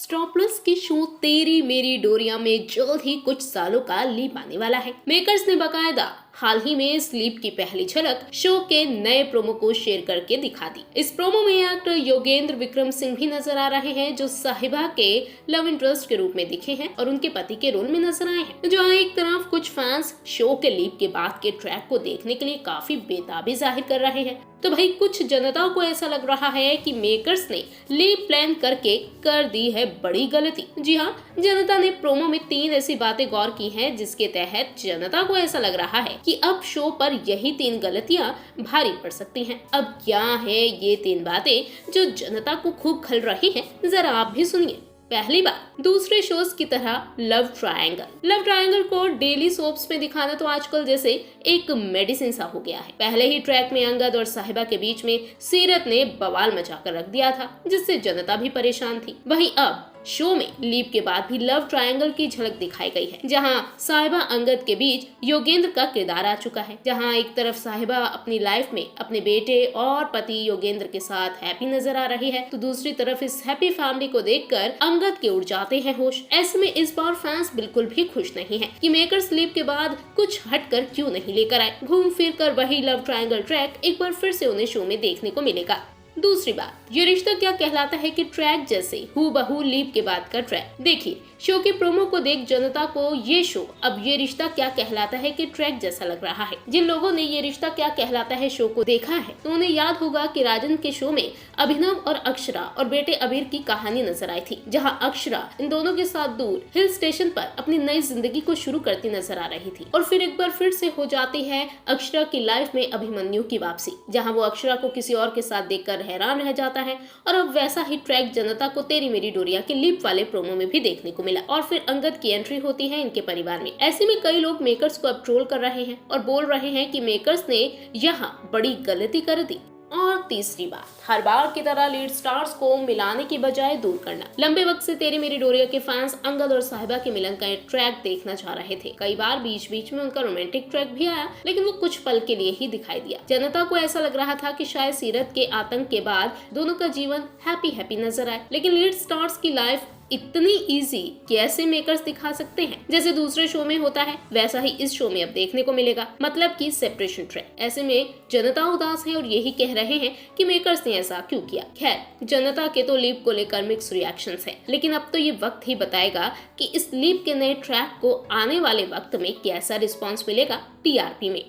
Star plus की show तेरी मेरी डोरिया में जल्द ही कुछ सालों का लीप आने वाला है। मेकर्स ने बकायदा हाल ही में इस लीप की पहली झलक शो के नए प्रोमो को शेयर करके दिखा दी। इस प्रोमो में एक्टर योगेंद्र विक्रम सिंह भी नजर आ रहे हैं, जो साहिबा के लव इंटरेस्ट के रूप में दिखे हैं और उनके पति के रोल में नजर आए हैं। जहाँ एक तरफ कुछ फैंस शो के लीप के बाद के ट्रैक को देखने के लिए काफी बेताबी जाहिर कर रहे हैं, तो भाई कुछ जनता को ऐसा लग रहा है कि मेकर्स ने लीप प्लान करके कर दी है बड़ी गलती। जी हाँ, जनता ने प्रोमो में 3 ऐसी बातें गौर की हैं जिसके तहत जनता को ऐसा लग रहा है कि अब शो पर यही 3 गलतियां भारी पड़ सकती हैं। अब क्या है ये 3 बातें जो जनता को खूब खल रही हैं, जरा आप भी सुनिए। पहली बात, दूसरे शोज की तरह लव ट्रायंगल को डेली सोप्स में दिखाना तो आजकल जैसे एक मेडिसिन सा हो गया है। पहले ही ट्रैक में अंगद और साहिबा के बीच में सीरत ने बवाल मचाकर रख दिया था, जिससे जनता भी परेशान थी। वहीं अब शो में लीप के बाद भी लव ट्रायंगल की झलक दिखाई गई है, जहां साहिबा अंगद के बीच योगेंद्र का किरदार आ चुका है। जहां एक तरफ साहिबा अपनी लाइफ में अपने बेटे और पति योगेंद्र के साथ हैप्पी नजर आ रही है, तो दूसरी तरफ इस हैप्पी फैमिली को देखकर अंगद के उड़ जाते हैं होश। ऐसे में इस बार फैंस बिल्कुल भी खुश नहीं है कि मेकर्स लीप के बाद कुछ हटकर क्यों नहीं लेकर आए। घूम फिर कर वही लव ट्रायंगल ट्रैक एक बार फिर से उन्हें शो में देखने को मिलेगा। दूसरी बात, ये रिश्ता क्या कहलाता है कि ट्रैक जैसे हूबहू लीप के बाद का ट्रैक। देखिए, शो के प्रोमो को देख जनता को ये शो अब ये रिश्ता क्या कहलाता है कि ट्रैक जैसा लग रहा है। जिन लोगों ने ये रिश्ता क्या कहलाता है शो को देखा है, तो उन्हें याद होगा कि राजन के शो में अभिनव और अक्षरा और बेटे अबीर की कहानी नजर आई थी, जहाँ अक्षरा इन दोनों के साथ दूर हिल स्टेशन पर अपनी नई जिंदगी को शुरू करती नजर आ रही थी। और फिर एक बार फिर से हो जाती है अक्षरा की लाइफ में अभिमन्यु की वापसी, जहाँ वो अक्षरा को किसी और के साथ देखकर हैरान रह जाता है। और अब वैसा ही ट्रैक जनता को तेरी मेरी डोरिया के लीप वाले प्रोमो में भी देखने को मिला। और फिर अंगद की एंट्री होती है इनके परिवार में। ऐसे में कई लोग मेकर्स को अब ट्रोल कर रहे हैं और बोल रहे हैं कि मेकर्स ने यहाँ बड़ी गलती कर दी। और तीसरी बात, हर बार की तरह लीड स्टार्स को मिलाने की बजाय दूर करना। लंबे वक्त से तेरी मेरी डोरिया के फैंस अंगद और साहिबा के मिलन का एक ट्रैक देखना चाह रहे थे। कई बार बीच बीच में उनका रोमांटिक ट्रैक भी आया, लेकिन वो कुछ पल के लिए ही दिखाई दिया। जनता को ऐसा लग रहा था कि शायद सीरत के आतंक के बाद दोनों का जीवन हैप्पी नजर आए। लेकिन लीड स्टार्स की लाइफ इतनी इजी कैसे मेकर्स दिखा सकते हैं? जैसे दूसरे शो में होता है, वैसा ही इस शो में अब देखने को मिलेगा, मतलब कि सेपरेशन ट्रैक। ऐसे में जनता उदास है और यही कह रहे हैं कि मेकर्स ने ऐसा क्यों किया। खैर, जनता के तो लीप को लेकर मिक्स रिएक्शंस हैं, लेकिन अब तो ये वक्त ही बताएगा कि इस लीप के नए ट्रैक को आने वाले वक्त में कैसा रिस्पॉन्स मिलेगा टीआरपी में।